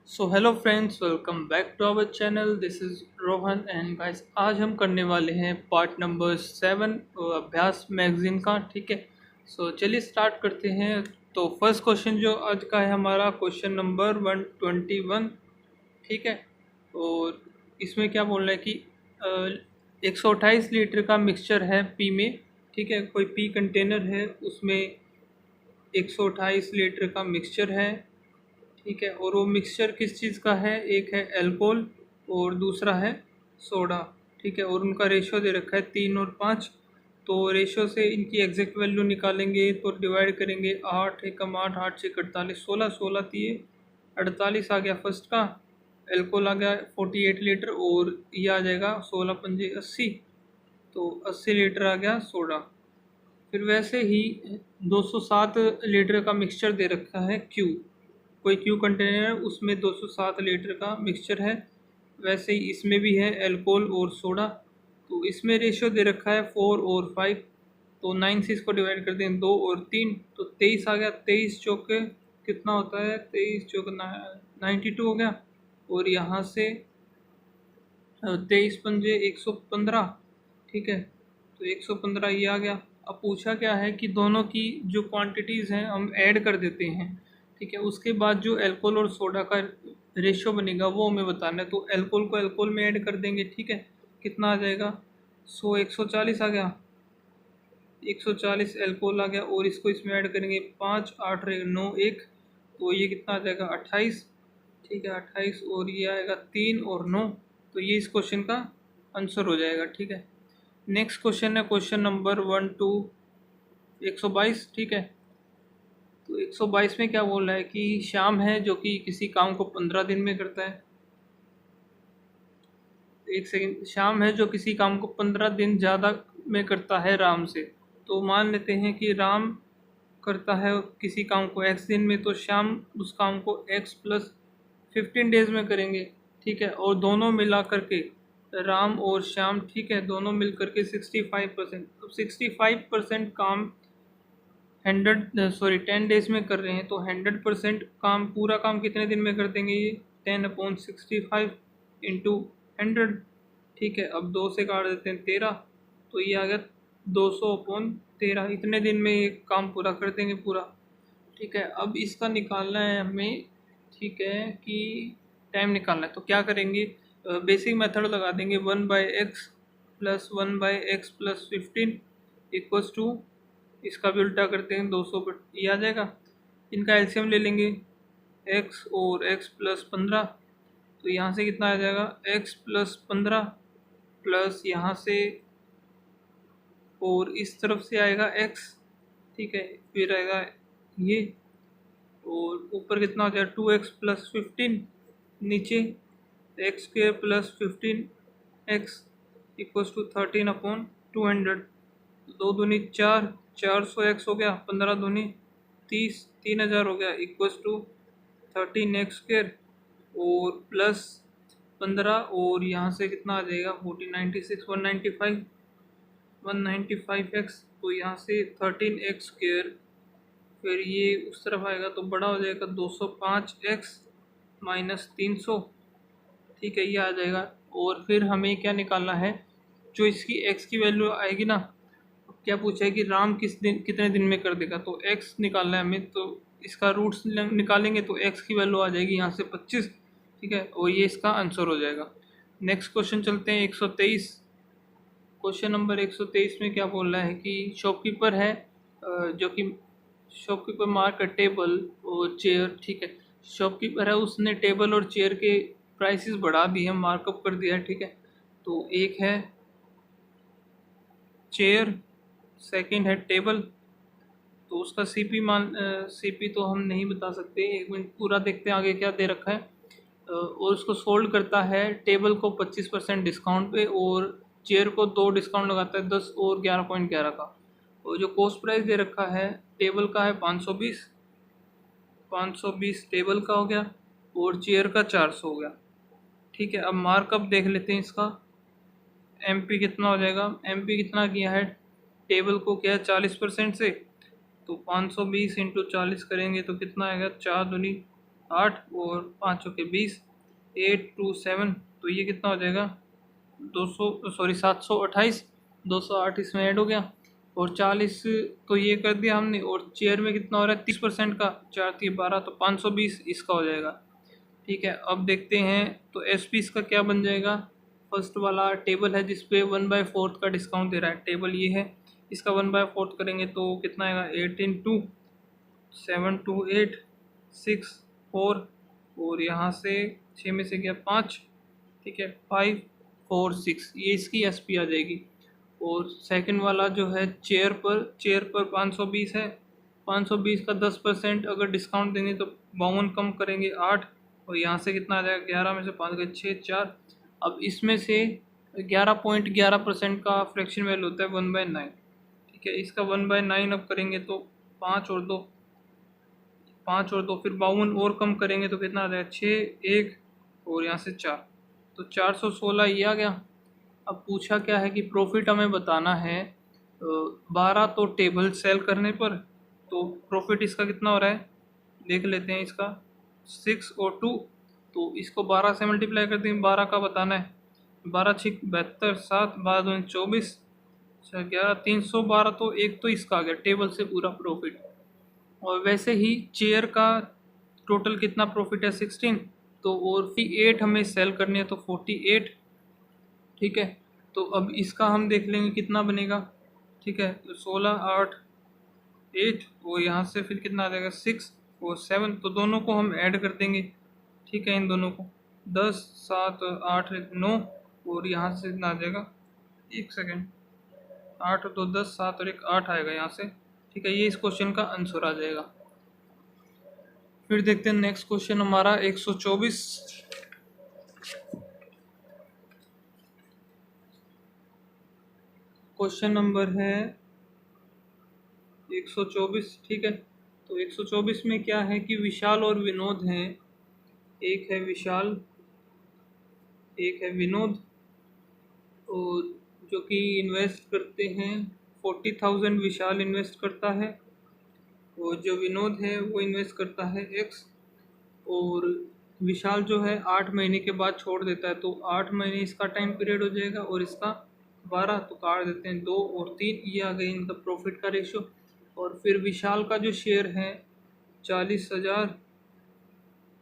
So hello friends, welcome back to our channel. This is Rohan and guys, आज हम करने वाले हैं पार्ट नंबर 7 अभ्यास मैगजीन का। ठीक है, सो चलिए स्टार्ट करते हैं। तो फर्स्ट क्वेश्चन जो आज का है हमारा क्वेश्चन नंबर 121। ठीक है, और इसमें क्या बोल रहा है कि 128 लीटर का मिक्सचर है पी में। ठीक है, कोई पी कंटेनर है, उसमें 128 लीटर का मिक्सचर है। ठीक है, और वो मिक्सचर किस चीज़ का है? एक है अल्कोहल और दूसरा है सोडा। ठीक है, और उनका रेशियो दे रखा है 3 और 5। तो रेशियो से इनकी एग्जैक्ट वैल्यू निकालेंगे तो डिवाइड करेंगे। 8 एकम 8, 8 से 48, 16, 16 3 48 आ गया फर्स्ट का। अल्कोहल आ गया 48 लीटर, और ये आ जाएगा 16 पंजे 80। तो 80 लीटर आ गया सोडा। फिर वैसे ही 207 लीटर का मिक्सचर दे रखा है क्यू। कोई क्यू कंटेनर है, उसमें 207 लीटर का मिक्सचर है। वैसे ही इसमें भी है अल्कोहल और सोडा। तो इसमें रेशियो दे रखा है 4 और 5। तो 9 से इसको डिवाइड कर दें, 2 और 3, तो 23 आ गया। 23 चौके कितना होता है? 23 चौके 92 हो गया। और यहाँ से 23 पंजे 115। ठीक है, तो 115 ये आ गया। अब पूछा क्या है कि दोनों की जो क्वांटिटीज़ हैं हम ऐड कर देते हैं। ठीक है, उसके बाद जो अल्कोहल और सोडा का रेशियो बनेगा वो हमें बताना है। तो अल्कोहल को अल्कोहल में ऐड कर देंगे। ठीक है, कितना आ जाएगा? 140 आ गया। 140 अल्कोहल आ गया, और इसको इसमें ऐड करेंगे 5, 8 रहेगा 9, 1। तो ये कितना आ जाएगा? 28। ठीक है, 28, और ये आएगा 3 और 9। तो ये इस क्वेश्चन का आंसर हो जाएगा। ठीक है, नेक्स्ट क्वेश्चन है क्वेश्चन नंबर 122। ठीक है, तो 122 में क्या बोल रहा है कि श्याम है जो कि किसी काम को 15 दिन में करता है। एक सेकंड, श्याम है जो किसी काम को 15 दिन ज़्यादा में करता है राम से। तो मान लेते हैं कि राम करता है किसी काम को एक्स दिन में, तो श्याम उस काम को एक्स प्लस 15 डेज में करेंगे। ठीक है, और दोनों मिला करके राम और श्याम, ठीक है, दोनों मिल करके 65%। अब 65% काम 10 डेज में कर रहे हैं, तो 100% काम, पूरा काम कितने दिन में कर देंगे? ये 10/65 इंटू 100। ठीक है, अब 2 से काट देते हैं 13। तो ये आ गया 200/13। इतने दिन में ये काम पूरा कर देंगे पूरा। ठीक है, अब इसका निकालना है हमें। ठीक है, कि टाइम निकालना है, तो क्या करेंगे? बेसिक मेथड लगा देंगे। 1/x plus 1/x plus 15 equals to, इसका भी उल्टा करते हैं 200 पर, ये आ जाएगा। इनका एलसीएम ले लेंगे, x और x प्लस 15। तो यहाँ से कितना आ जाएगा? x प्लस 15 प्लस यहाँ से, और इस तरफ से आएगा x। ठीक है, फिर आएगा ये, और ऊपर कितना हो जाएगा? 2x प्लस 15, नीचे x² plus 15x equals to 13/200। 2 दूनी 4, 400x हो गया। 15 दूनी 30, 3000 हो गया इक्वल्स टू 13x², और प्लस 15, और यहाँ से कितना आ जाएगा? 1496, 195x। तो यहाँ से 13x², फिर ये उस तरफ आएगा तो बड़ा हो जाएगा 205x माइनस 300। ठीक है, ये आ जाएगा। और फिर हमें क्या निकालना है? जो इसकी x की वैल्यू आएगी ना, क्या पूछा है कि राम कितने दिन में कर देगा, तो x निकालना है हमें। तो इसका रूट्स निकालेंगे तो x की वैल्यू आ जाएगी यहाँ से 25। ठीक है, और ये इसका आंसर हो जाएगा। नेक्स्ट क्वेश्चन चलते हैं 123। क्वेश्चन नंबर 123 में क्या बोल रहा है कि शॉपकीपर है, जो कि शॉपकीपर मार्क अ टेबल और चेयर। ठीक है, शॉपकीपर है, उसने टेबल और चेयर के प्राइसेस बढ़ा दिए हैं, मार्कअप कर दिया है। ठीक है, तो एक है चेयर, सेकंड है टेबल। तो उसका सीपी तो हम नहीं बता सकते। एक मिनट पूरा देखते हैं आगे क्या दे रखा है। और उसको सोल्ड करता है टेबल को 25% डिस्काउंट पे, और चेयर को 2 डिस्काउंट लगाता है, 10 और 11.11 का। और जो कॉस्ट प्राइस दे रखा है टेबल का है 520। 520 टेबल का हो गया, और चेयर का 400 हो गया। ठीक है, अब मार्कअप देख लेते हैं इसका। एमपी कितना हो जाएगा? एमपी कितना किया है? टेबल को क्या है 40% से, तो 520 इंटू 40 करेंगे तो कितना आएगा? 4 दूनी 8 और 5 चौके 20, 8 2 7, तो ये कितना हो जाएगा 728, 208 इसमें ऐड हो गया और 40 तो ये कर दिया हमने। और चेयर में कितना हो रहा है 30% का, 4 3 12, तो 520 इसका हो जाएगा। ठीक है, अब देखते हैं तो एस पी इसका क्या बन जाएगा। फर्स्ट वाला टेबल है जिसपे 1/4 का डिस्काउंट दे रहा है, टेबल ये है, इसका 1/4 करेंगे तो कितना आएगा 18 2 7 2 8 6 4, और यहाँ से 6 में से गया 5, ठीक है 5 4 6, ये इसकी एस पी आ जाएगी। और सेकंड वाला जो है चेयर पर 520 है, 520 का 10% अगर डिस्काउंट देंगे तो 52 कम करेंगे 8, और यहाँ से कितना आ जाएगा 11 में से 5 गए 6 4। अब इसमें से 11.11% का फ्रैक्शन वैल्यू होता है 1/9। ठीक है, इसका 1/9 अब करेंगे तो 5 और 2, 5 और 2 फिर 52 और कम करेंगे तो कितना आ जाएगा 6 1, और यहाँ से 4, तो 416 ये आ गया। अब पूछा क्या है कि प्रॉफिट हमें बताना है 12 तो टेबल सेल करने पर, तो प्रॉफिट इसका कितना हो रहा है देख लेते हैं। इसका 6 और 2, तो इसको 12 से मल्टीप्लाई करते हैं, 12 का बताना है, 12 6 72, 7 12 2 24, 11 312, तो एक तो इसका आ गया टेबल से पूरा प्रॉफिट। और वैसे ही चेयर का टोटल कितना प्रॉफिट है 16, तो और फिर 8 हमें सेल करनी है तो 48। ठीक है, तो अब इसका हम देख लेंगे कितना बनेगा। ठीक है, तो 16 8 8, और यहाँ से फिर कितना आ जाएगा 6 और 7, तो दोनों को हम ऐड कर देंगे। ठीक है, इन दोनों को 10 7 8 9, और यहाँ से कितना आ जाएगा 1 सेकेंड 8 2 10 7 और 1 8 आएगा यहाँ से। ठीक है, ये इस क्वेश्चन का आंसर आ जाएगा। फिर देखते हैं नेक्स्ट क्वेश्चन हमारा 124। क्वेश्चन नंबर है 124। ठीक है, तो 124 में क्या है कि विशाल और विनोद हैं, एक है विशाल एक है विनोद, और जो कि इन्वेस्ट करते हैं 40,000 विशाल इन्वेस्ट करता है, और जो विनोद है वो इन्वेस्ट करता है एक्स। और विशाल जो है 8 महीने के बाद छोड़ देता है, तो 8 महीने इसका टाइम पीरियड हो जाएगा और इसका 12, तो काट देते हैं 2 और 3, ये आ गई इनका प्रॉफिट का रेशो। और फिर विशाल का जो शेयर है 40,000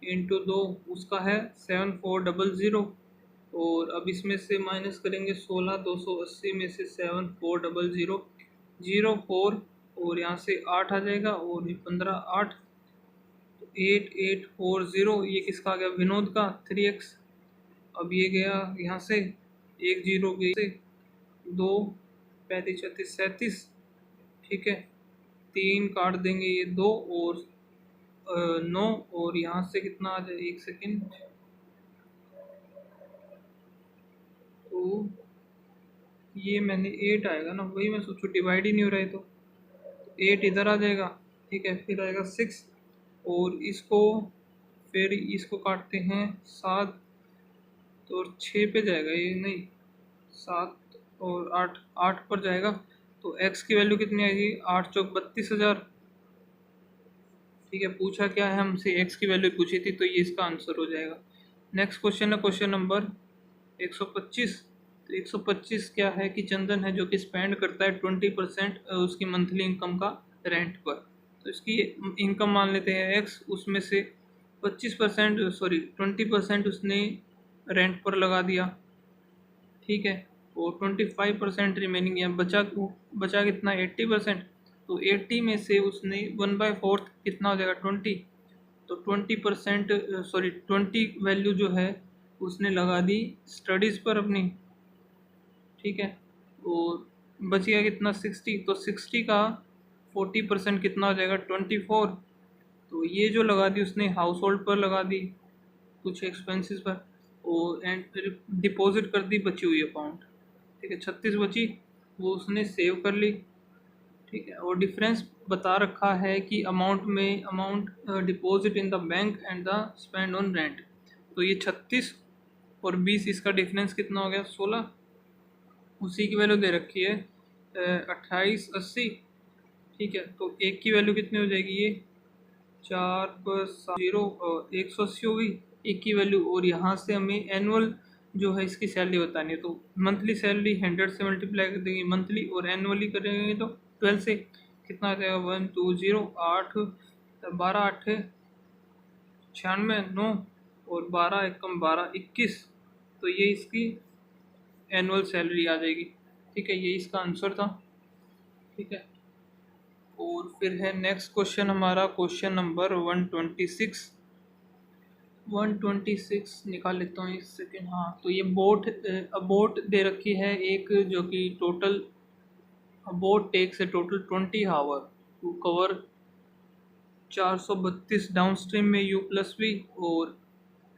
इंटू 2, उसका है 7400, और अब इसमें से माइनस करेंगे 16, 280 में से 7400 04, और यहाँ से 8 आ जाएगा, और ये 15 8, 8840, ये किसका आ गया विनोद का 3x। अब ये गया यहाँ से 1 0 गई से 2 35 36 37। ठीक है, 3 काट देंगे ये 2 और 9, और यहाँ से कितना आ जाए 1 सेकेंड, तो ये मैंने 8 आएगा ना, वही मैं सोचूं डिवाइड ही नहीं हो रहा है, तो 8 इधर आ जाएगा। ठीक है, फिर आएगा 6, और इसको फिर इसको काटते हैं 7, तो 6 पे जाएगा ये, नहीं 7 और 8 8 पर जाएगा, तो x की वैल्यू कितनी आएगी 8 चौक 32,000। ठीक है, पूछा क्या है हमसे x की वैल्यू पूछी थी, तो ये इसका आंसर हो जाएगा। नेक्स्ट क्वेश्चन है क्वेश्चन नंबर 125। तो 125 क्या है कि चंदन है जो कि स्पेंड करता है 20% उसकी मंथली इनकम का रेंट पर। तो इसकी इनकम मान लेते हैं x, उसमें से 20% उसने रेंट पर लगा दिया। ठीक है, और 25% रिमेनिंग है, बचा कितना 80%, तो 80 में से उसने 1/4 कितना हो जाएगा 20, तो 20 वैल्यू जो है उसने लगा दी स्टडीज़ पर अपनी। ठीक है, और बच गया कितना 60, तो 60 का 40% कितना हो जाएगा 24, तो ये जो लगा दी उसने हाउस होल्ड पर लगा दी कुछ एक्सपेंसेस पर, और एंड फिर डिपॉजिट कर दी बची हुई अमाउंट। ठीक है, 36 बची, वो उसने सेव कर ली। ठीक है, और डिफरेंस बता रखा है कि amount deposit in the bank and the spend on rent, तो ये 36 और 20, इसका डिफरेंस कितना हो गया 16। उसी की वैल्यू दे रखी है 2880। ठीक है, तो एक की वैल्यू कितनी हो जाएगी ये 4+0 180 होगी एक की वैल्यू। और यहाँ से हमें एनुअल जो है इसकी सैलरी बतानी है, तो मंथली सैलरी 100 से मल्टीप्लाई कर देंगे मंथली, और एनुअली करेंगे तो 12 से कितना आ जाएगा 120 8 12 8 96 9 और 12 एकम 12 21, तो ये इसकी एनुअल सैलरी आ जाएगी। ठीक है, ये इसका आंसर था। ठीक है, और फिर है नेक्स्ट क्वेश्चन हमारा क्वेश्चन नंबर 126। 126 निकाल लेता हूँ एक सेकेंड। हाँ, तो ये बोट दे रखी है एक, जो कि total boat takes a total 20 hour to cover 432 downstream में U+V और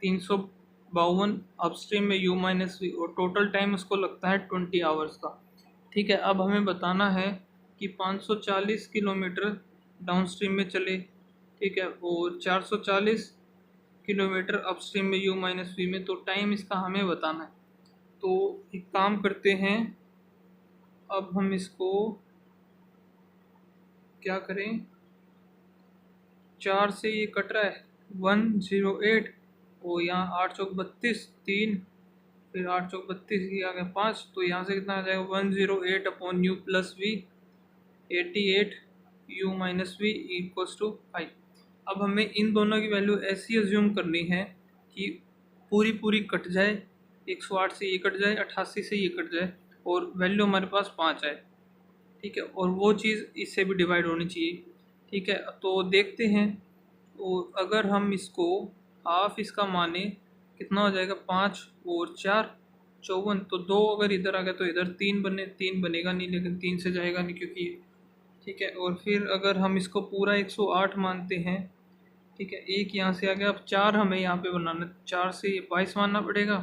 352 अपस्ट्रीम में U-V, और टोटल टाइम उसको लगता है 20 आवर्स का। ठीक है, अब हमें बताना है कि 540 किलोमीटर डाउनस्ट्रीम में चले, ठीक है, और 440 किलोमीटर अपस्ट्रीम में U-V में, तो टाइम इसका हमें बताना है। तो एक काम करते हैं, अब हम इसको क्या करें, 4 से ये कट रहा है 108, और यहाँ 8 चौक 32 3, फिर 8 चौक 32 ये आ गया 5, तो यहाँ से कितना आ जाएगा 108 upon U+V 88 U-V equals to 5। अब हमें इन दोनों की वैल्यू ऐसी अज्यूम करनी है कि पूरी कट जाए, 108 से ये कट जाए, 88 से ये कट जाए, और वैल्यू हमारे पास 5 आए। ठीक है, और वो चीज़ इससे भी डिवाइड होनी चाहिए। ठीक है, तो देखते हैं, तो अगर हम इसको हाफ इसका माने कितना हो जाएगा 5 और 4 54, तो 2 अगर इधर आ गया तो इधर 3 बनेगा नहीं, लेकिन 3 से जाएगा नहीं क्योंकि। ठीक है, और फिर अगर हम इसको पूरा 108 मानते हैं, ठीक है, एक यहाँ से आ गया, अब 4 हमें यहाँ पे बनाना, 4 से ये 22 मानना पड़ेगा।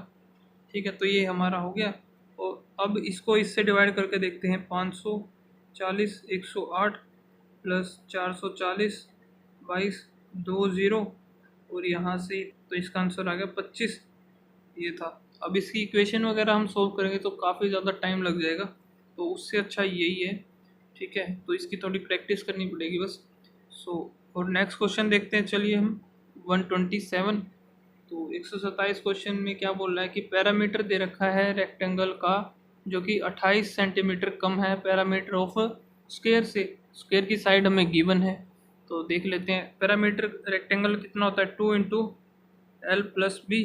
ठीक है, तो ये हमारा हो गया, और अब इसको इससे डिवाइड करके देखते हैं, 540 108 प्लस 440 22 2 0, और यहाँ से तो इसका आंसर आ गया 25, ये था। अब इसकी इक्वेशन वगैरह हम सोल्व करेंगे तो काफ़ी ज़्यादा टाइम लग जाएगा, तो उससे अच्छा यही है। ठीक है, तो इसकी थोड़ी प्रैक्टिस करनी पड़ेगी बस। और नेक्स्ट क्वेश्चन देखते हैं, चलिए हम 127। तो 127 क्वेश्चन में क्या बोल रहा है कि पैरामीटर दे रखा है रेक्टेंगल का, जो कि 28 सेंटीमीटर कम है पैरामीटर ऑफ स्क्वायर से। स्क्वायर की साइड हमें गिवन है, तो देख लेते हैं। पैरामीटर रेक्टेंगल कितना होता है 2 इंटू L+B,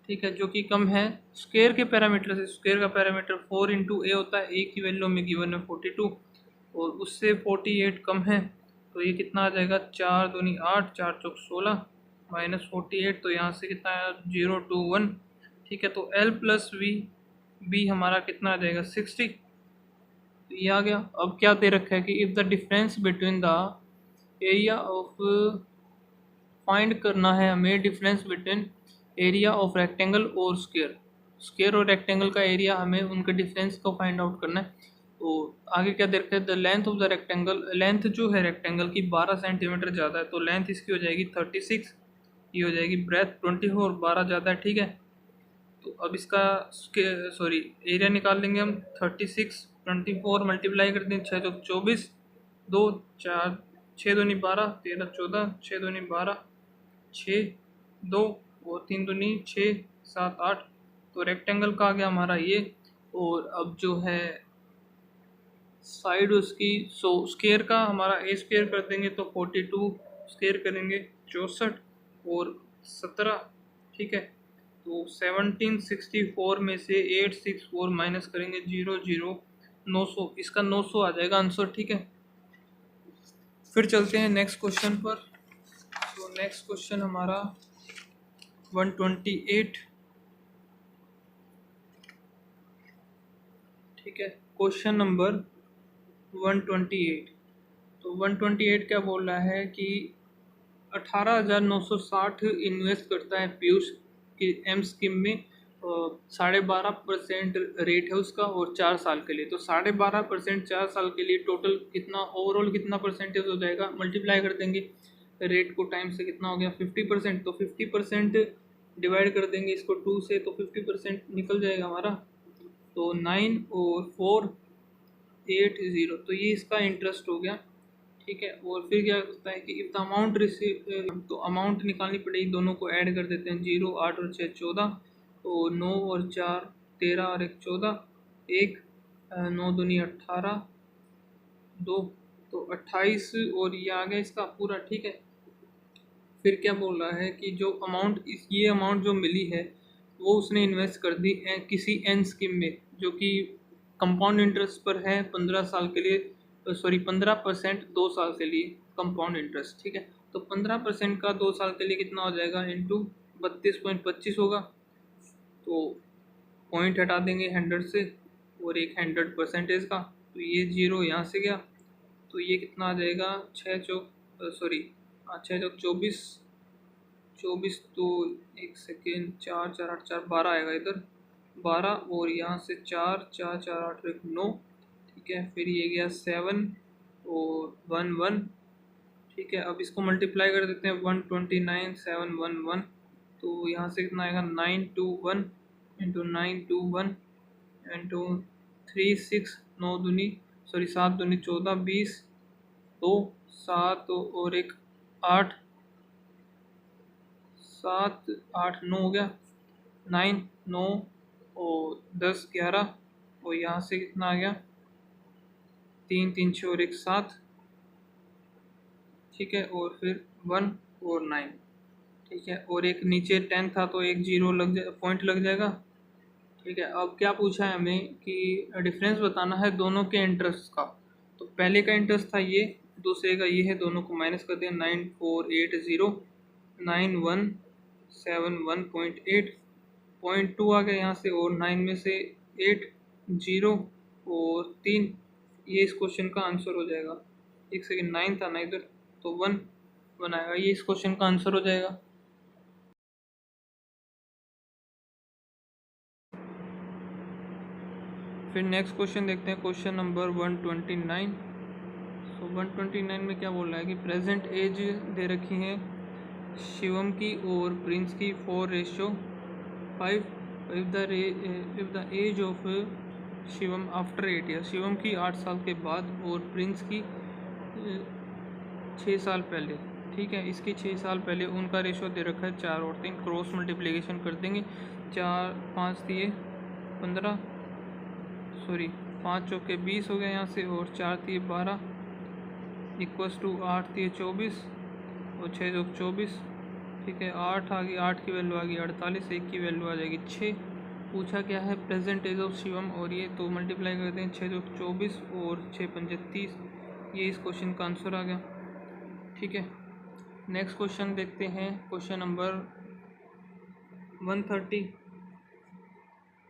ठीक है, जो कि कम है स्क्वायर के पैरामीटर से। स्क्वायर का पैरामीटर 4 इंटू ए होता है, ए की वैल्यू में गिवन है 42, और उससे 48 कम है, तो ये कितना आ जाएगा 4 दूनी 8 4 चौक 16 माइनस 48, तो यहाँ से कितना आया 0 2 1। ठीक है, तो L+V B हमारा कितना आ जाएगा 60, तो ये आ गया। अब क्या दे रखा है कि if the difference between the area of, find करना है हमें difference between area of rectangle और स्क्वायर। स्क्वायर और रेक्टेंगल का एरिया, हमें उनके डिफरेंस को फाइंड आउट करना है। तो आगे क्या देख रहे हैं, the length of the rectangle, length जो है रेक्टेंगल की 12 सेंटीमीटर ज़्यादा है, तो लेंथ इसकी हो जाएगी 36, ये हो जाएगी ब्रेथ 24, 12 ज़्यादा है। ठीक है, तो अब इसका एरिया निकाल लेंगे हम। 36 24 मल्टीप्लाई कर दें, 6 चौक 24 2 4 6 दूनी 12 13 14 6 दूनी 12 6 2 और 3 दूनी 6 7 8, तो रेक्टेंगल का आ गया हमारा ये। और अब जो है साइड उसकी, स्क्वायर का हमारा ए स्क्वायर कर देंगे तो 42, स्क्वायर करेंगे 64 और 17। ठीक है, तो 1764 में से 864 माइनस करेंगे 0 0 900, इसका 900 आ जाएगा आंसर। ठीक है, फिर चलते हैं नेक्स्ट क्वेश्चन पर। तो नेक्स्ट क्वेश्चन हमारा 128। ठीक है, क्वेश्चन नंबर 128। तो 128 क्या बोल रहा है कि 18,960 इन्वेस्ट करता है पीयूष की एम स्कीम में, 12.5% रेट है उसका, और 4 साल के लिए। तो 12.5% 4 साल के लिए टोटल कितना, ओवरऑल कितना परसेंटेज हो जाएगा, मल्टीप्लाई कर देंगे रेट को टाइम से, कितना हो गया 50%। तो 50% डिवाइड कर देंगे इसको 2 से, तो 50% निकल जाएगा हमारा। तो 9 और 4 8 0, तो ये इसका इंटरेस्ट हो गया। ठीक है। और फिर क्या होता है कि इफ द अमाउंट रिसीव, तो अमाउंट निकालनी पड़ेगी, दोनों को ऐड कर देते हैं। 0 8 और 6 14, और 9 और 4 13 और 1 14, 1 9 दूनी 18 2, तो 28, और ये आ गया इसका पूरा। ठीक है। फिर क्या बोल रहा है कि जो अमाउंट ये अमाउंट जो मिली है वो उसने इन्वेस्ट कर दी है किसी एन स्कीम में, जो कि कंपाउंड इंटरेस्ट पर है 15 साल के लिए, सॉरी 15% 2 साल के लिए कंपाउंड इंटरेस्ट। ठीक है। तो 15% का 2 साल के लिए कितना हो जाएगा, इंटू 32.25 होगा। तो पॉइंट हटा देंगे 100 से, और एक 100% का, तो ये 0 यहाँ से गया। तो ये कितना आ जाएगा, 24, 24, तो एक सेकेंड, 4 4 8 4 12 आएगा इधर, 12, और यहाँ से 4 4 4 8 1 9। ठीक है। फिर ये गया 7 और 1 1। ठीक है। अब इसको मल्टीप्लाई कर देते हैं, 129 7 1 1, तो यहाँ से कितना आएगा, 921 इंटू 921 इंटू 3 6 9 दूनी, सॉरी 7 दूनी 14 20, 2 7 और एक 8, 7 8 9 हो गया, 9 9 और 10 11, और यहाँ से कितना आ गया, 3 3 6 और एक 7। ठीक है। और फिर 1 और 9। ठीक है। और एक नीचे 10 था तो एक 0 लग जाए, पॉइंट लग जाएगा। ठीक है। अब क्या पूछा है हमें कि डिफरेंस बताना है दोनों के इंटरेस्ट का। तो पहले का इंटरेस्ट था ये, दूसरे का ये है, दोनों को माइनस कर दिया, 9480 9171.8, 0.2 आ गया यहाँ से, और 9 में से 8 0 और 3, ये इस क्वेश्चन का आंसर हो जाएगा। एक सेकेंड, 9 था ना इधर, तो 1 बनाएगा, ये इस क्वेश्चन का आंसर हो जाएगा। फिर नेक्स्ट क्वेश्चन देखते हैं, क्वेश्चन नंबर 129। तो 129 में क्या बोल रहा है कि प्रेजेंट एज दे रखी है शिवम की और प्रिंस की 4:5। If the age of Shivam after 8 year, Shivam की 8 साल के बाद और प्रिंस की 6 साल पहले। ठीक है। इसकी 6 साल पहले, उनका रेशो दे रखा है 4 और 3, क्रॉस मल्टीप्लिकेशन कर देंगे। 4 5 दिए 15, सॉरी 5 चौके 20 हो गया यहाँ से, और 4 दिए 12, इक्वस टू 8 दिए 24, और 6 चौक 24। ठीक है। 8 आ गई, 8 की वैल्यू आ गई 48, 1 की वैल्यू आ जाएगी 6। पूछा क्या है, प्रेजेंट एज ऑफ शिवम, और ये तो मल्टीप्लाई करते हैं, 6 चौक 24 और 6 पंजे 30, ये इस क्वेश्चन का आंसर आ गया। ठीक है। नेक्स्ट क्वेश्चन देखते हैं, क्वेश्चन नंबर 130।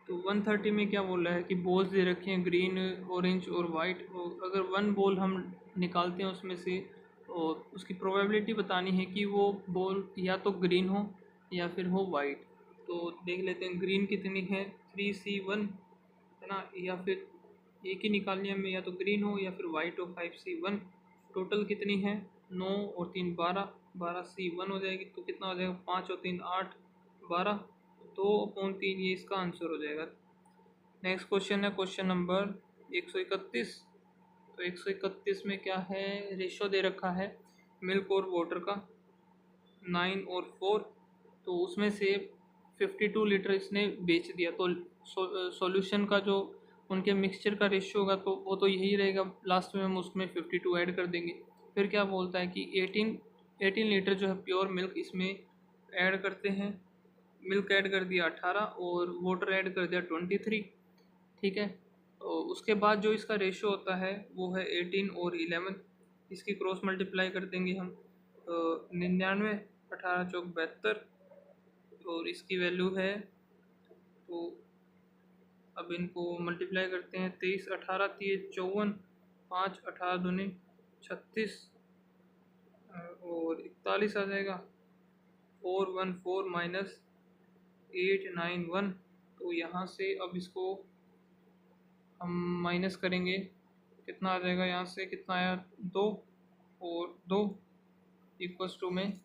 तो 130 में क्या बोल रहा है कि बॉल्स दे रखे हैं ग्रीन, ऑरेंज और वाइट, और अगर वन बॉल हम निकालते हैं उसमें से, और उसकी प्रोबेबिलिटी बतानी है कि वो बॉल या तो ग्रीन हो या फिर हो वाइट। तो देख लेते हैं, ग्रीन कितनी है, 3C1 है ना, या फिर एक ही निकालनी है हमें, या तो ग्रीन हो या फिर वाइट हो, 5C1। टोटल कितनी है, 9 और 3 12, 12C1 हो जाएगी। तो कितना हो जाएगा, 5 और 3 8, 12, 2/3, ये इसका आंसर हो जाएगा। नेक्स्ट क्वेश्चन है क्वेश्चन नंबर 131। तो 131 में क्या है, रेशो दे रखा है मिल्क और वाटर का 9 और 4, तो उसमें से 52 लीटर इसने बेच दिया। तो सॉल्यूशन का जो उनके मिक्सचर का रेशियो होगा तो वो तो यही रहेगा, लास्ट में हम उसमें 52 ऐड कर देंगे। फिर क्या बोलता है कि 18 लीटर जो है प्योर मिल्क इसमें ऐड करते हैं, मिल्क ऐड कर दिया 18 और वाटर ऐड कर दिया 23। ठीक है। तो उसके बाद जो इसका रेशियो होता है वो है 18 और 11, इसकी क्रॉस मल्टीप्लाई कर देंगे हम, 99, 18 चौक 72, और इसकी वैल्यू है, तो अब इनको मल्टीप्लाई करते हैं, 23 18 3 54, 5 18 दूनी 36, और 41 आ जाएगा, 414 माइनस 891। तो यहाँ से अब इसको हम माइनस करेंगे, कितना आ जाएगा, यहाँ से कितना आया, 2 और 2 इक्वल्स टू में,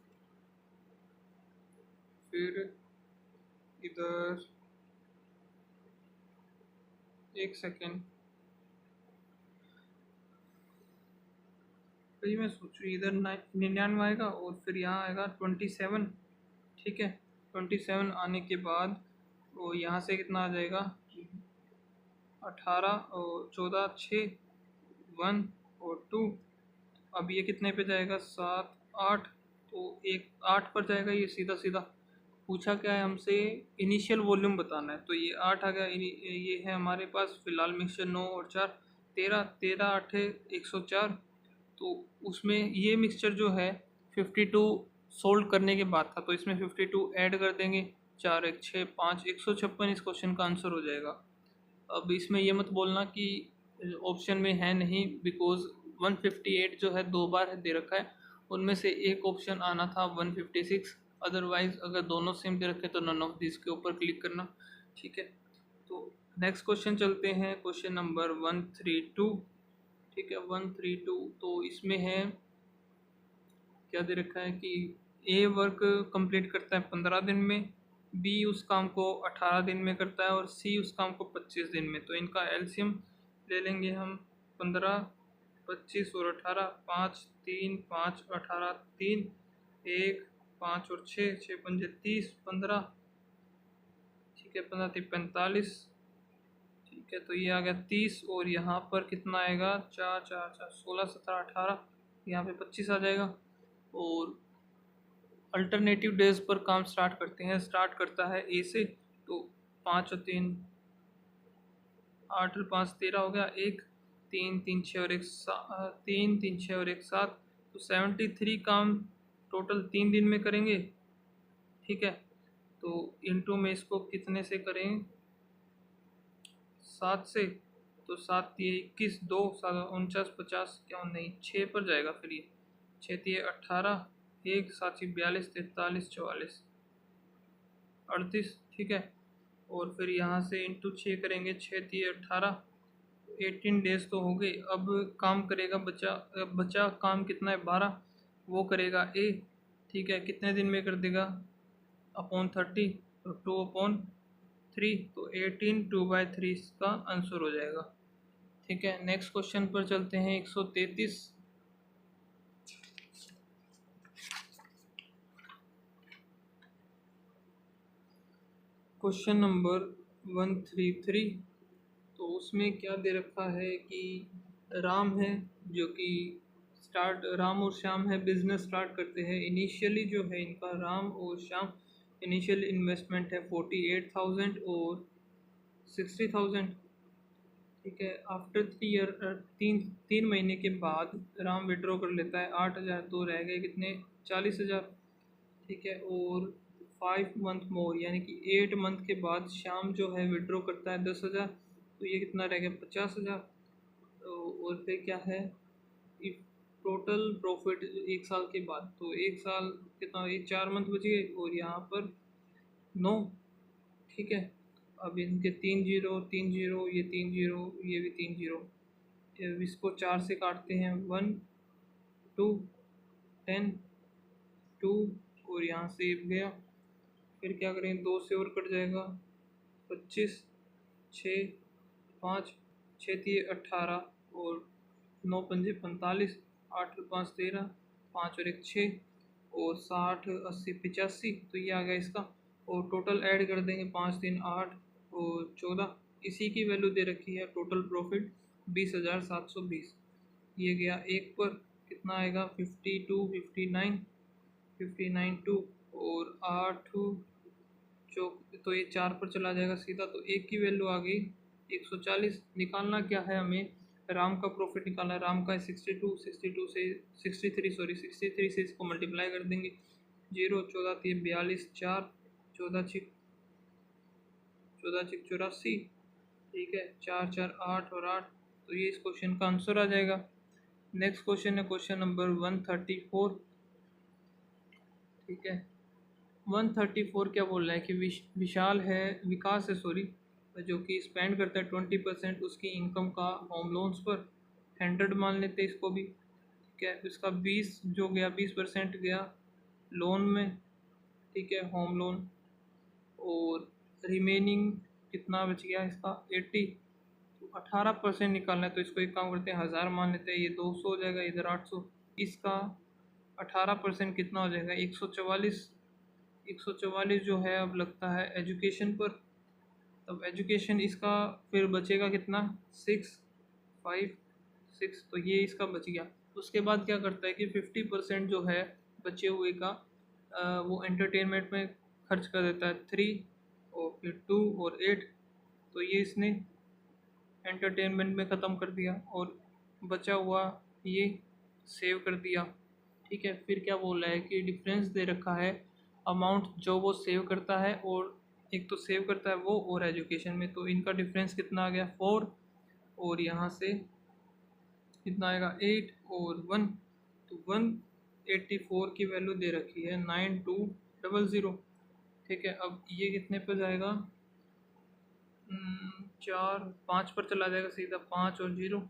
फिर इधर एक सेकेंड, तो ये मैं सोच रही इधर 99 आएगा और फिर यहाँ आएगा 27। ठीक है, 27 आने के बाद वो यहाँ से कितना आ जाएगा 18 और 14 6 1 और 2। अब ये कितने पे जाएगा 7 8, तो एक 8 पर जाएगा ये सीधा सीधा। पूछा क्या है हमसे, इनिशियल वॉल्यूम बताना है, तो ये 8 आ गया। ये है हमारे पास फिलहाल मिक्सचर 9 और 4 13 13 8 है 104। तो उसमें ये मिक्सचर जो है 52 सोल्व करने के बाद था, तो इसमें 52 ऐड कर देंगे। 4 1 6 5 156 इस क्वेश्चन का आंसर हो जाएगा। अब इसमें ये मत बोलना कि ऑप्शन में है नहीं, बिकॉज 158 जो है 2 बार दे रखा है, उनमें से एक ऑप्शन आना था 156। अदरवाइज अगर दोनों सेम दे रखे तो नन ऑफ दिस के ऊपर क्लिक करना। ठीक है, तो नेक्स्ट क्वेश्चन चलते हैं, क्वेश्चन नंबर 132। ठीक है, 132 तो इसमें है क्या दे रखा है कि ए वर्क कंप्लीट करता है 15 दिन में, बी उस काम को 18 दिन में करता है और सी उस काम को 25 दिन में। तो इनका एलसीएम ले लेंगे हम। 15 25 और 18, 5 3 5 18 3 1 5 और 6 6 पंजे 30 15। ठीक है, 15 3 45। ठीक है, तो ये आ गया 30 और यहाँ पर कितना आएगा 4 4 4 16 17 18, यहाँ पे 25 आ जाएगा। और अल्टरनेटिव डेज पर काम स्टार्ट करते हैं, स्टार्ट करता है ए से, तो 5 और 3 8 और 5 13 हो गया, 1 3 3 6 और 1 3 3 6 और 1 7, तो 73 काम टोटल 3 दिन में करेंगे। ठीक है, तो इंटू में इसको कितने से करें 7 से, तो 7 ये 21 2 7 49 50 क्या नहीं 6 पर जाएगा, फिर ये 6 ये 18 1 7 42 43 44 38। ठीक है, और फिर यहाँ से इंटू 6 करेंगे, 6 दिए 18 18 डेज तो हो गए। अब काम करेगा बचा बचा काम कितना है 12, वो करेगा ए। ठीक है, कितने दिन में कर देगा अपॉन 30 तो 2/3, तो 18 2/3 इसका आंसर हो जाएगा। ठीक है, नेक्स्ट क्वेश्चन पर चलते हैं 133। क्वेश्चन नंबर 133, तो उसमें क्या दे रखा है कि राम है जो कि राम और श्याम है बिजनेस स्टार्ट करते हैं। इनिशियली जो है इनका राम और श्याम इनिशियल इन्वेस्टमेंट है 48,000 और 60,000। ठीक है, आफ्टर 3 ईयर 3 महीने के बाद राम विड्रॉ कर लेता है 8,000, तो रह गए कितने 40,000। ठीक है, और 5 मंथ मोर यानी कि 8 मंथ के बाद श्याम जो है विड्रॉ करता है 10,000, तो ये कितना रह गया 50,000। तो और फिर क्या है टोटल प्रॉफिट 1 साल के बाद, तो 1 साल कितना ये 4 मंथ बच गए और यहाँ पर 9। ठीक है, अब इनके 3 जीरो 3 जीरो ये 3 जीरो ये भी 3 जीरो, अब इसको 4 से काटते हैं 1 2 10 2 और यहाँ से गया। फिर क्या करें 2 से और कट जाएगा 25 6 5 6 दिए 18 और 9 पंजे 45 8 और 5 13 5 और 1 6 और 60 80 85, तो ये आ गया इसका। और टोटल ऐड कर देंगे 5 3 8 और 14, इसी की वैल्यू दे रखी है टोटल प्रॉफिट 20,720। ये गया एक पर कितना आएगा 52 59 59 2 और 8 चौक, तो ये 4 पर चला जाएगा सीधा, तो एक की वैल्यू आ गई 140। निकालना क्या है हमें, राम का प्रॉफिट निकालना है। राम का है 62 से 63 से इसको मल्टीप्लाई कर देंगे। 0 14 3 42 4 14 6 84। ठीक है, 4 4 8 और 8, तो ये इस क्वेश्चन का आंसर आ जाएगा। नेक्स्ट क्वेश्चन है क्वेश्चन नंबर 134। ठीक है, 134 क्या बोल रहा है कि विशाल है विकास है सॉरी, जो कि स्पेंड करता है 20% उसकी इनकम का होम लोन्स पर। 100 मान लेते हैं इसको भी। ठीक है, इसका 20 जो गया 20% गया लोन में। ठीक है, होम लोन, और रिमेनिंग कितना बच गया इसका 80, तो 18% निकालना है। तो इसको एक काम करते हैं 1000 मान लेते हैं, ये 200 हो जाएगा, इधर 800, इसका 18% कितना हो जाएगा? 144 जो है अब लगता है एजुकेशन पर। तब एजुकेशन इसका फिर बचेगा कितना? 656, तो ये इसका बच गया। उसके बाद क्या करता है कि 50% जो है बचे हुए का वो एंटरटेनमेंट में खर्च कर देता है, 3 और फिर 2 और 8। तो ये इसने एंटरटेनमेंट में ख़त्म कर दिया और बचा हुआ ये सेव कर दिया। ठीक है, फिर क्या बोल रहा है कि डिफरेंस दे रखा है अमाउंट जो वो सेव करता है, और एक तो सेव करता है वो और एजुकेशन में, तो इनका डिफरेंस कितना आ गया? 4, और यहाँ से कितना आएगा? 8 और 1, तो 184 की वैल्यू दे रखी है 9200। ठीक है, अब ये कितने पर जाएगा? 4 5 पर चला जाएगा सीधा, 5 और 0।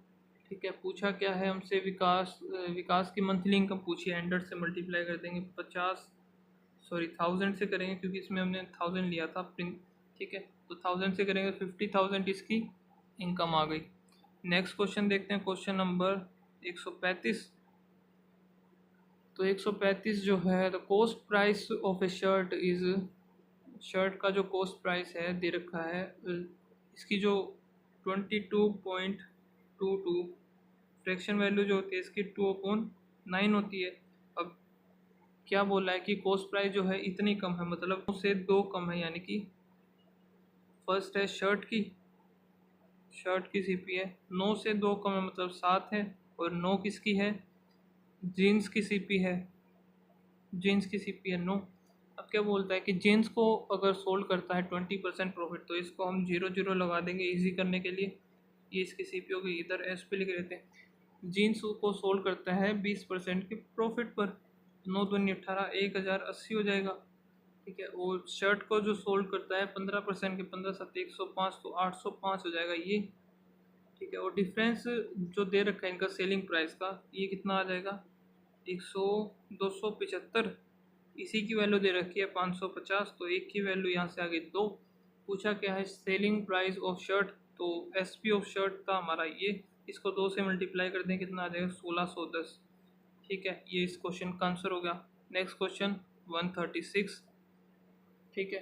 ठीक है, पूछा क्या है हमसे? विकास की मंथली इनकम पूछी है, 100 से मल्टीप्लाई कर देंगे, 1000 से करेंगे क्योंकि इसमें हमने 1000 लिया था प्रिंट। ठीक है, तो 1000 से करेंगे, 50,000 इसकी इनकम आ गई। नेक्स्ट क्वेश्चन देखते हैं, क्वेश्चन नंबर 135। तो 135 जो है, the cost price of A shirt is, shirt का जो कॉस्ट प्राइस है दे रखा है, इसकी जो 22.22 फ्रैक्शन वैल्यू जो होती है इसकी 2/9 होती है। अब क्या बोला है कि कॉस्ट प्राइस जो है इतनी कम है, मतलब उससे 2 कम है, यानी कि फर्स्ट है शर्ट की सीपी है 9 से 2 कम है, मतलब 7 है, और 9 किसकी है? जीन्स की सीपी है, जीन्स की सीपी है 9। अब क्या बोलता है कि जीन्स को अगर सोल्ड करता है 20% प्रॉफिट, तो इसको हम 0 लगा देंगे इजी करने के लिए। ये इसकी सीपी होगी, इधर एस पे लिख लेते हैं। जीन्स को सोल्ड करता है 20% के प्रॉफिट पर, 9 दूनी 18, 1080 हो जाएगा। ठीक है, और शर्ट को जो सोल्ड करता है 15% के, 15 7 105, तो 805 हो जाएगा ये। ठीक है, और डिफरेंस जो दे रखा है इनका सेलिंग प्राइस का, ये कितना आ जाएगा? 275। इसी की वैल्यू दे रखी है 550, तो एक की वैल्यू यहाँ से आ गई 2। पूछा क्या है? सेलिंग प्राइस ऑफ शर्ट, तो एसपी ऑफ शर्ट था हमारा ये, इसको 2 से मल्टीप्लाई कर दें, कितना आ जाएगा? 1610। ठीक है, ये इस क्वेश्चन का आंसर हो गया। Next question 136। ठीक है,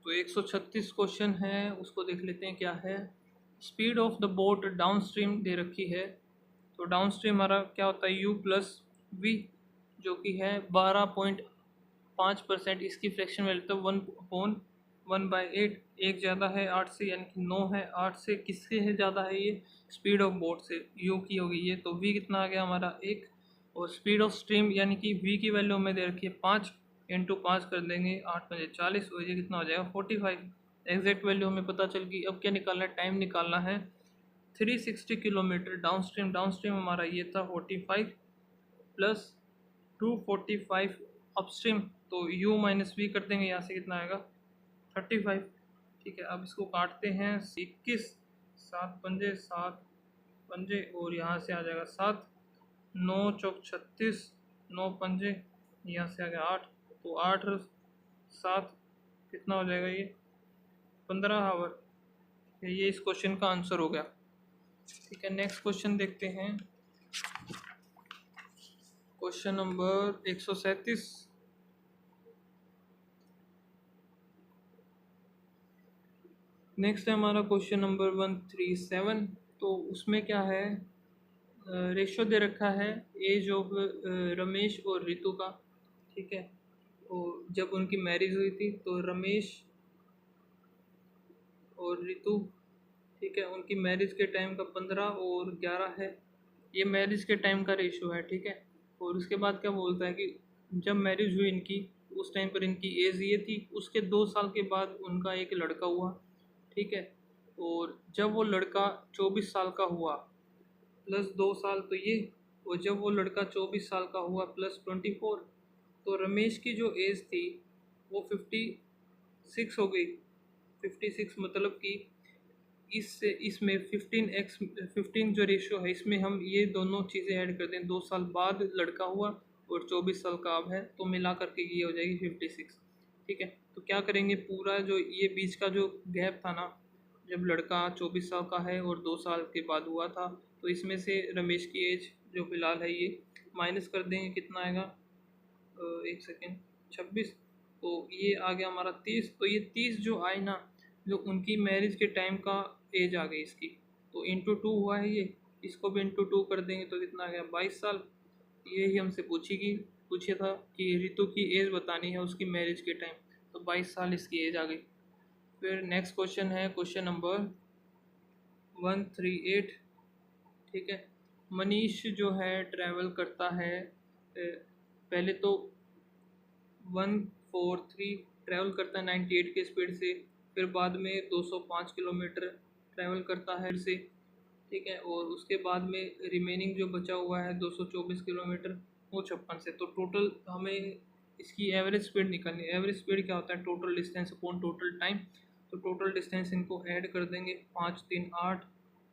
तो 136 क्वेश्चन है, उसको देख लेते हैं क्या है। Speed of the boat downstream दे रखी है, तो डाउन स्ट्रीम हमारा क्या होता है? u प्लस वी, जो कि है 12.5%। इसकी फ्रैक्शन वैल्यू तो 1/8, एक ज़्यादा है 8 से, यानी कि 9 है। 8 से किससे है ज़्यादा है? ये स्पीड ऑफ बोट से u की होगी ये, तो v कितना आ गया हमारा? 1। और स्पीड ऑफ स्ट्रीम यानी कि v की वैल्यू हमें दे रखी है 5, इंटू 5 कर देंगे, 8 5 40, और ये कितना हो जाएगा? 45। एग्जैक्ट वैल्यू हमें पता चल गई। अब क्या निकालना है? टाइम निकालना है। 360 किलोमीटर डाउन स्ट्रीम हमारा ये था 45, प्लस 245 अपस्ट्रीम, तो u माइनस वी कर देंगे, यहाँ से कितना आएगा? 35। ठीक है, अब इसको काटते हैं, 21 7 पंजे 7 पंजे, और यहाँ से आ जाएगा 7, 9 चौक 36, 9 पंजे, यहाँ से आ गया 8, तो 8 7 कितना हो जाएगा? ये 15 आवर। ये इस क्वेश्चन का आंसर हो गया। ठीक है, नेक्स्ट क्वेश्चन देखते हैं, क्वेश्चन नंबर 137। नेक्स्ट है हमारा क्वेश्चन नंबर 137। तो उसमें क्या है? रेशो दे रखा है एज ऑफ रमेश और रितु का। ठीक है, तो जब उनकी मैरिज हुई थी, तो रमेश और रितु, ठीक है, उनकी मैरिज के टाइम का 15 और 11 है, ये मैरिज के टाइम का रेशो है। ठीक है, और उसके बाद क्या बोलता है कि जब मैरिज हुई इनकी, उस टाइम पर इनकी एज ये थी, उसके 2 साल के बाद उनका एक लड़का हुआ। ठीक है, और जब वो लड़का 24 साल का हुआ प्लस 2 साल, तो ये, और जब वो लड़का 24 साल का हुआ प्लस 24, तो रमेश की जो एज थी वो 56 हो गई। 56 मतलब कि इससे इसमें 15 जो रेशियो है, इसमें हम ये दोनों चीज़ें ऐड कर दें, 2 साल बाद लड़का हुआ और 24 साल का अब है, तो मिला करके ये हो जाएगी 56। ठीक है, तो क्या करेंगे? पूरा जो ये बीच का जो गैप था ना, जब लड़का 24 साल का है और 2 साल के बाद हुआ था। तो इसमें से रमेश की एज जो फ़िलहाल है ये माइनस कर देंगे, कितना आएगा, 1 सेकेंड, 26, तो ये आ गया हमारा 30। तो ये 30 जो आई ना, जो उनकी मैरिज के टाइम का एज आ गई इसकी, तो इंटू 2 हुआ है ये, इसको भी इंटू 2 कर देंगे तो कितना आ गया, 22 साल। यही हमसे पूछा था कि रितु की एज बतानी है उसकी मैरिज के टाइम, तो 22 साल इसकी एज आ गई। फिर नेक्स्ट क्वेश्चन है क्वेश्चन नंबर 138। ठीक है, मनीष जो है ट्रैवल करता है, पहले तो 143 ट्रैवल करता है 98 की स्पीड से, फिर बाद में 205 किलोमीटर ट्रैवल करता है से। ठीक है, और उसके बाद में रिमेनिंग जो बचा हुआ है 224 किलोमीटर वो 56 से। तो टोटल हमें इसकी एवरेज स्पीड निकालनी है। एवरेज स्पीड क्या होता है, total distance upon total time. तो टोटल डिस्टेंस इनको ऐड कर देंगे, 5 3 8,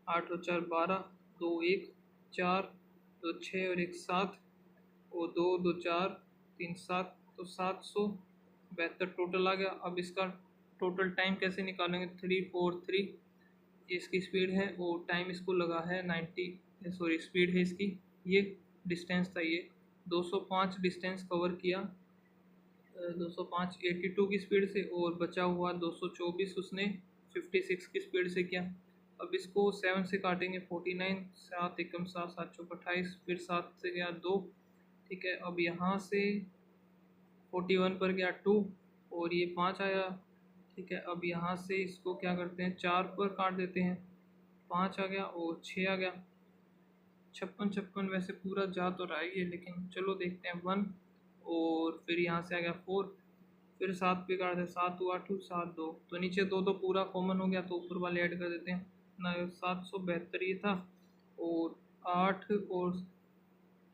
8 और 4 12, 2 1 4, 2 6 और 1 7, और 2 2 4 3 7, तो 772 टोटल आ गया। अब इसका टोटल टाइम कैसे निकालेंगे, 343 इसकी स्पीड है और टाइम इसको लगा है 90, सॉरी स्पीड है इसकी, ये डिस्टेंस था, ये 205 डिस्टेंस कवर किया, 205 82 की स्पीड से, और बचा हुआ 224 उसने 56 की स्पीड से किया। अब इसको 7 से काटेंगे, 49, 7 एकम 7, 7 चौक 28, फिर 7 से गया 2। ठीक है, अब यहाँ से 41 पर गया 2 और ये 5 आया। ठीक है, अब यहाँ से इसको क्या करते हैं, 4 पर काट देते हैं, 5 आ गया और 6 आ गया, 56 56 वैसे पूरा जा तो रहा है ये, लेकिन चलो देखते हैं 1, और फिर यहाँ से आ गया 4, फिर 7 पे काट दे, 7 हुआ 2, 7 2, तो नीचे 2 2 पूरा कॉमन हो गया, तो ऊपर वाले ऐड कर देते हैं ना, 772 ये था, और 8 और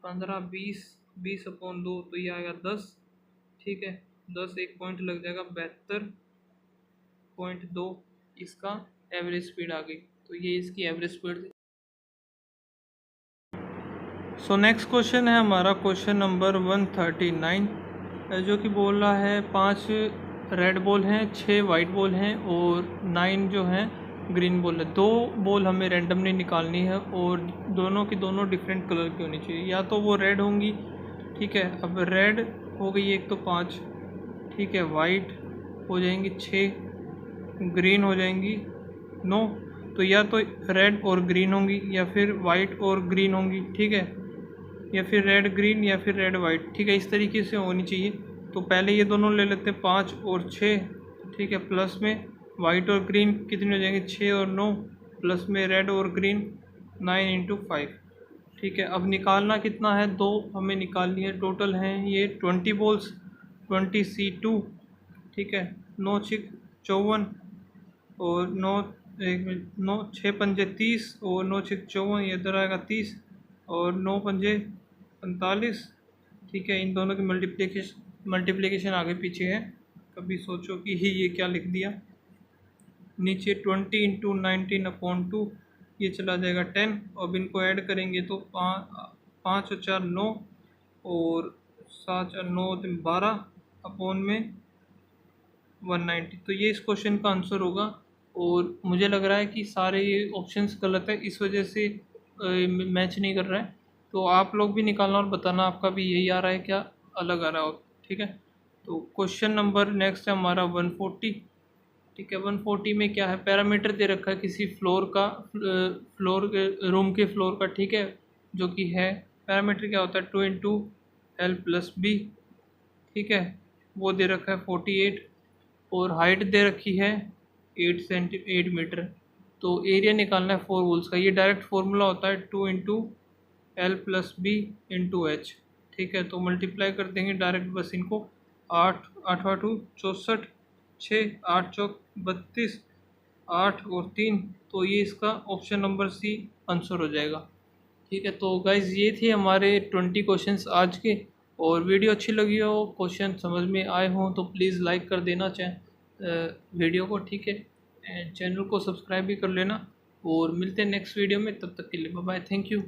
15 20, 20 अपॉन 2, तो ये आएगा 10। ठीक है, 10 एक पॉइंट लग जाएगा, 72.2 इसका एवरेज स्पीड आ गई। तो ये इसकी एवरेज स्पीड थी। सो नेक्स्ट क्वेश्चन है हमारा क्वेश्चन नंबर 139, जो कि बोल रहा है 5 रेड बॉल हैं, 6 वाइट बॉल हैं और 9 जो हैं ग्रीन बॉल है। 2 बॉल हमें रैंडमली निकालनी है और दोनों की दोनों डिफरेंट कलर की होनी चाहिए, या तो वो रेड होंगी। ठीक है, अब रेड हो गई एक तो 5, ठीक है, वाइट हो जाएंगी 6, ग्रीन हो जाएंगी 9। तो या तो रेड और ग्रीन होंगी या फिर वाइट और ग्रीन होंगी। ठीक है, या फिर रेड ग्रीन या फिर रेड वाइट। ठीक है, इस तरीके से होनी चाहिए। तो पहले ये दोनों ले लेते हैं, 5 और 6। ठीक है, प्लस में वाइट और ग्रीन कितने हो जाएंगे, 6 और 9, प्लस में रेड और ग्रीन 9 इंटू 5। ठीक है, अब निकालना कितना है, 2 हमें निकालनी है। टोटल हैं ये 20 बॉल्स, 20C2। ठीक है, 9 6 54 और 9 6 पंजे 30 और 9 6 54, ये इधर आएगा 30 और 9 पंजे 45। ठीक है, इन दोनों की मल्टीप्लिकेशन आगे पीछे है, कभी सोचो कि ही ये क्या लिख दिया। नीचे 20 इंटू 19 अपॉन 2, ये चला जाएगा 10। अब इनको ऐड करेंगे तो 5 और 4 9 और 7 और 9 12 अपॉन में 190। तो ये इस क्वेश्चन का आंसर होगा। और मुझे लग रहा है कि सारे ये ऑप्शंस गलत है, इस वजह से मैच नहीं कर रहा है। तो आप लोग भी निकालना और बताना आपका भी यही आ रहा है क्या अलग आ रहा हो। ठीक है, तो क्वेश्चन नंबर नेक्स्ट है हमारा 140। ठीक है, 140 में क्या है, पैरामीटर दे रखा है किसी फ्लोर का, रूम के फ्लोर का। ठीक है, जो कि है पैरामीटर क्या होता है, 2 इंटू एल प्लस बी। ठीक है, वो दे रखा है 48 और हाइट दे रखी है 8 मीटर। तो एरिया निकालना है 4 वॉल्स का। ये डायरेक्ट फार्मूला होता है 2 into L plus B into H. ठीक है, तो मल्टीप्लाई कर देंगे डायरेक्ट बस इनको, 8 8 8 64, 6 8 चौक 32, 8 और 3, तो ये इसका ऑप्शन नंबर सी आंसर हो जाएगा। ठीक है, तो गाइज़ ये थे हमारे 20 क्वेश्चंस आज के। और वीडियो अच्छी लगी हो, क्वेश्चन समझ में आए हों तो प्लीज़ लाइक कर देना वीडियो को। ठीक है, एंड चैनल को सब्सक्राइब भी कर लेना। और मिलते हैं नेक्स्ट वीडियो में, तब तक के लिए बाय बाय, थैंक यू।